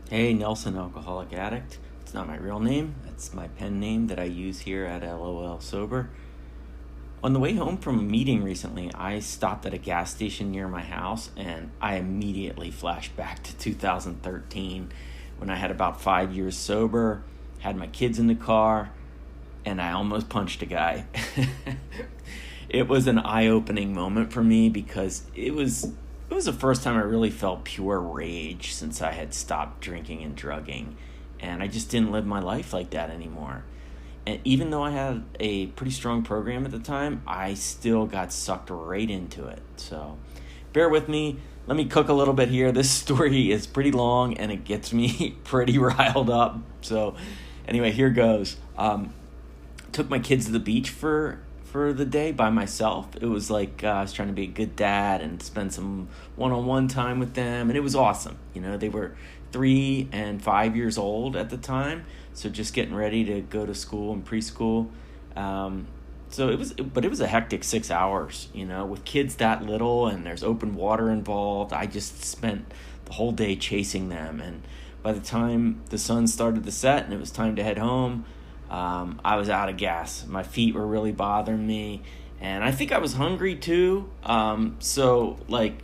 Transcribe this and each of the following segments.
Hey, Nelson, alcoholic addict. It's not my real name. It's my pen name that I use here at LOL Sober. On the way home from a meeting recently, I stopped at a gas station near my house and I immediately flashed back to 2013 when I had about 5 years sober, had my kids in the car, and I almost punched a guy. It was an eye-opening moment for me because it was the first time I really felt pure rage since I had stopped drinking and drugging, and I just didn't live my life like that anymore. And even though I had a pretty strong program at the time, I still got sucked right into it. So bear with me. Let me cook a little bit here. This story is pretty long and it gets me pretty riled up. So anyway, here goes. Took my kids to the beach for the day by myself. It was like I was trying to be a good dad and spend some one-on-one time with them, and it was awesome. They were 3 and 5 years old at the time, so just getting ready to go to school and preschool. So it was a hectic 6 hours, with kids that little, and there's open water involved. I just spent the whole day chasing them, and by the time the sun started to set and it was time to head home, I was out of gas. My feet were really bothering me, and I think I was hungry too. So like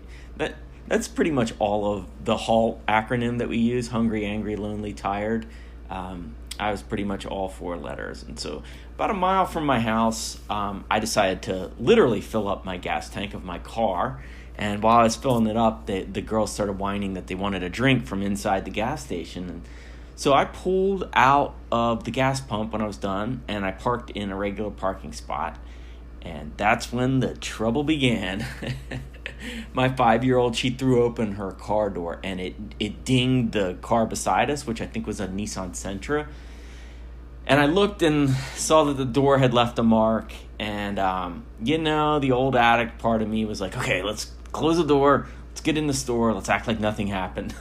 that's pretty much all of the HALT acronym that we use: hungry, angry, lonely, tired. I was pretty much all 4 letters, and so about a mile from my house, I decided to literally fill up my gas tank of my car. And while I was filling it up, the girls started whining that they wanted a drink from inside the gas station. And so I pulled out of the gas pump when I was done, and I parked in a regular parking spot. And that's when the trouble began. My 5-year-old, she threw open her car door, and it dinged the car beside us, which I think was a Nissan Sentra. And I looked and saw that the door had left a mark. And, the old addict part of me was like, okay, let's close the door. Let's get in the store. Let's act like nothing happened.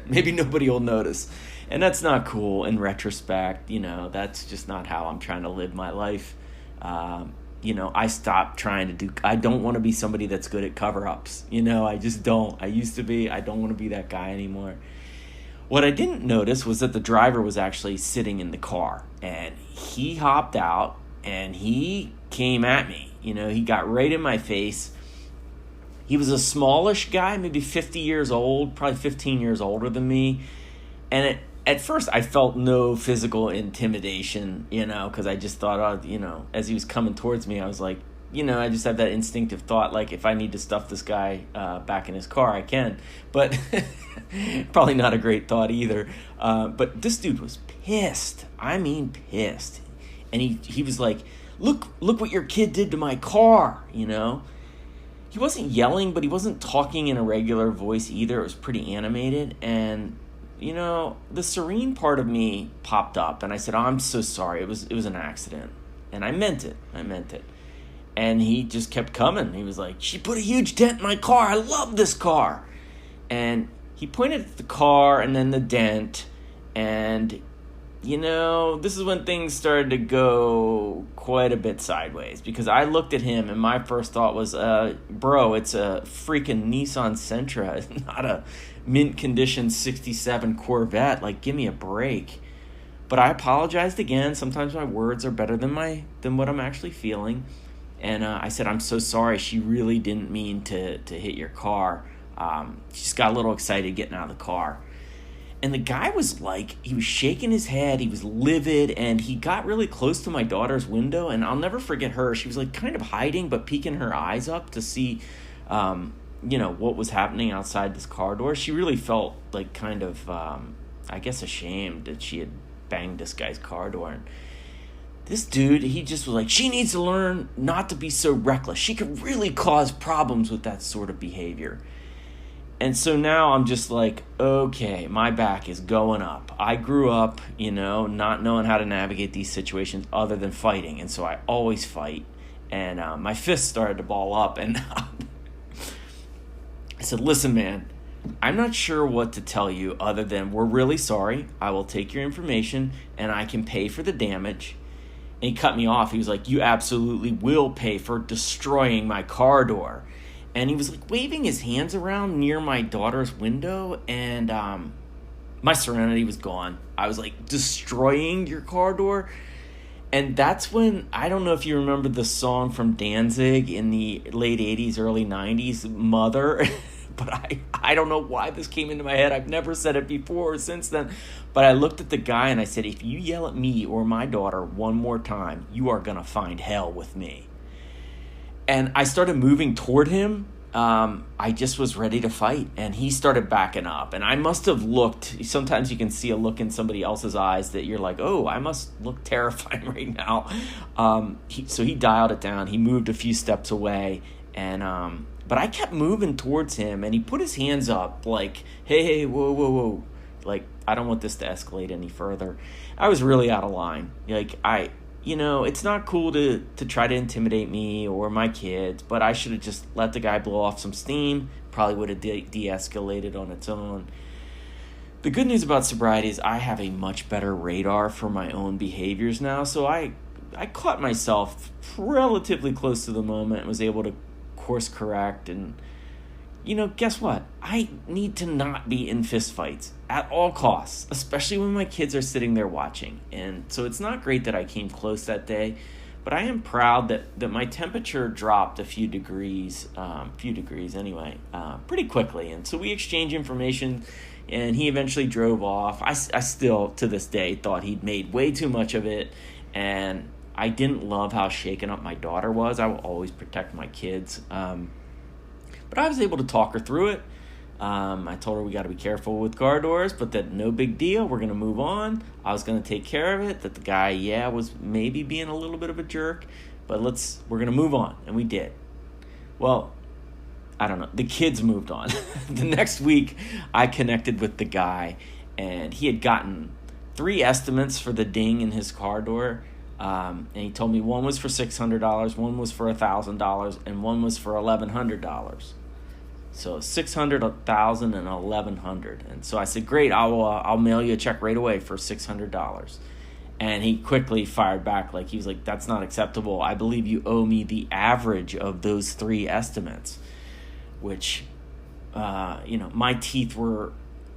Maybe nobody will notice. And that's not cool in retrospect. That's just not how I'm trying to live my life. I stopped trying to I don't want to be somebody that's good at cover-ups. I just don't. I used to be. I don't want to be that guy anymore. What I didn't notice was that the driver was actually sitting in the car, and he hopped out and he came at me. He got right in my face. He was a smallish guy, maybe 50 years old, probably 15 years older than me. And at first I felt no physical intimidation, because I just thought, as he was coming towards me, I was like, I just have that instinctive thought, like, if I need to stuff this guy back in his car, I can. But probably not a great thought either. But this dude was pissed. I mean, pissed. And he was like, look what your kid did to my car, He wasn't yelling, but he wasn't talking in a regular voice either. It was pretty animated. And, the serene part of me popped up, and I said, oh, I'm so sorry. It was an accident. And I meant it. And he just kept coming. He was like, she put a huge dent in my car. I love this car. And he pointed at the car and then the dent. And, this is when things started to go quite a bit sideways. Because I looked at him and my first thought was, bro, it's a freaking Nissan Sentra. It's not a mint condition 67 Corvette. Like, give me a break. But I apologized again. Sometimes my words are better than what I'm actually feeling. And I said, I'm so sorry. She really didn't mean to hit your car. She just got a little excited getting out of the car. And the guy was like, he was shaking his head. He was livid. And he got really close to my daughter's window. And I'll never forget her. She was like kind of hiding, but peeking her eyes up to see, what was happening outside this car door. She really felt like kind of, I guess, ashamed that she had banged this guy's car door. And this dude, he just was like, she needs to learn not to be so reckless. She could really cause problems with that sort of behavior. And so now I'm just like, okay, my back is going up. I grew up, not knowing how to navigate these situations other than fighting. And so I always fight. And my fists started to ball up. And I said, listen, man, I'm not sure what to tell you other than we're really sorry. I will take your information and I can pay for the damage. And he cut me off. He was like, you absolutely will pay for destroying my car door. And he was like waving his hands around near my daughter's window. And my serenity was gone. I was like, destroying your car door. And that's when, I don't know if you remember the song from Danzig in the late 80s, early 90s, Mother. But I don't know why this came into my head. I've never said it before or since then. But I looked at the guy and I said, if you yell at me or my daughter one more time, you are going to find hell with me. And I started moving toward him. I just was ready to fight, and he started backing up. And I must have looked, sometimes you can see a look in somebody else's eyes that you're like, oh, I must look terrifying right now. So he dialed it down. He moved a few steps away, and but I kept moving towards him, and he put his hands up like, hey, whoa. Like, I don't want this to escalate any further. I was really out of line. Like, it's not cool to try to intimidate me or my kids, but I should have just let the guy blow off some steam. Probably would have de-escalated on its own. The good news about sobriety is I have a much better radar for my own behaviors now, so I caught myself relatively close to the moment and was able to course correct. And guess what? I need to not be in fistfights at all costs, especially when my kids are sitting there watching. And so it's not great that I came close that day, but I am proud that my temperature dropped a few degrees anyway, pretty quickly. And so we exchanged information, and he eventually drove off. I still, to this day, thought he'd made way too much of it, and I didn't love how shaken up my daughter was. I will always protect my kids. But I was able to talk her through it. I told her we got to be careful with car doors, but that no big deal. We're going to move on. I was going to take care of it. That the guy, was maybe being a little bit of a jerk, but we're going to move on. And we did. Well, I don't know. The kids moved on. The next week, I connected with the guy, and he had gotten 3 estimates for the ding in his car door. And he told me one was for $600, one was for $1,000, and one was for $1,100. So $600, $1,000, and $1,100. And so I said, great, I'll mail you a check right away for $600. And he quickly fired back, he was like, that's not acceptable. I believe you owe me the average of those 3 estimates, which, my teeth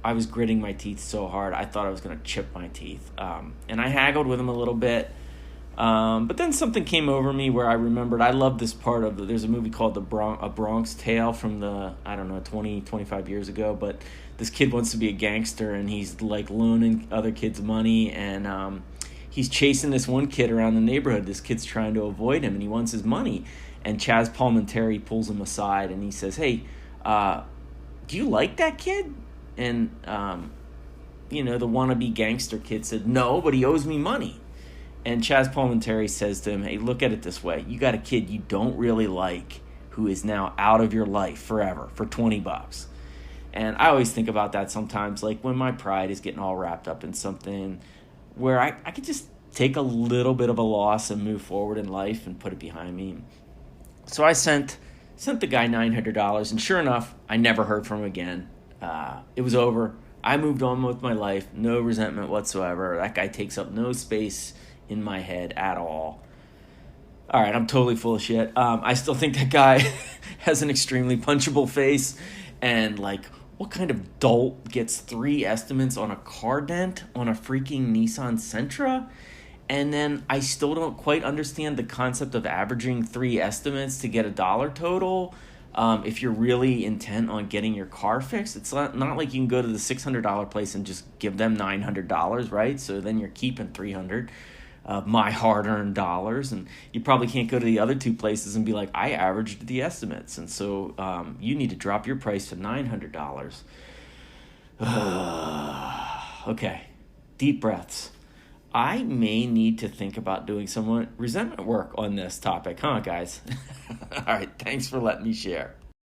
I was gritting my teeth so hard, I thought I was going to chip my teeth. And I haggled with him a little bit. But then something came over me where I remembered, I love this part of there's a movie called A Bronx Tale from 25 years ago, but this kid wants to be a gangster, and he's loaning other kids money, and he's chasing this one kid around the neighborhood. This kid's trying to avoid him, and he wants his money, and Chaz Palminteri pulls him aside, and he says, hey, do you like that kid? And the wannabe gangster kid said, no, but he owes me money. And Chaz Palminteri says to him, hey, look at it this way. You got a kid you don't really like who is now out of your life forever for $20. And I always think about that sometimes, when my pride is getting all wrapped up in something where I could just take a little bit of a loss and move forward in life and put it behind me. So I sent the guy $900, and sure enough, I never heard from him again. It was over. I moved on with my life, no resentment whatsoever. That guy takes up no space in my head at all. All right, I'm totally full of shit. I still think that guy has an extremely punchable face, and what kind of dolt gets 3 estimates on a car dent on a freaking Nissan Sentra? And then I still don't quite understand the concept of averaging 3 estimates to get a dollar total. If you're really intent on getting your car fixed, it's not like you can go to the $600 place and just give them $900, right? So then you're keeping $300 of my hard-earned dollars, and you probably can't go to the other 2 places and be like, I averaged the estimates, and so you need to drop your price to $900. Okay, deep breaths. I may need to think about doing some resentment work on this topic, huh, guys? All right, thanks for letting me share.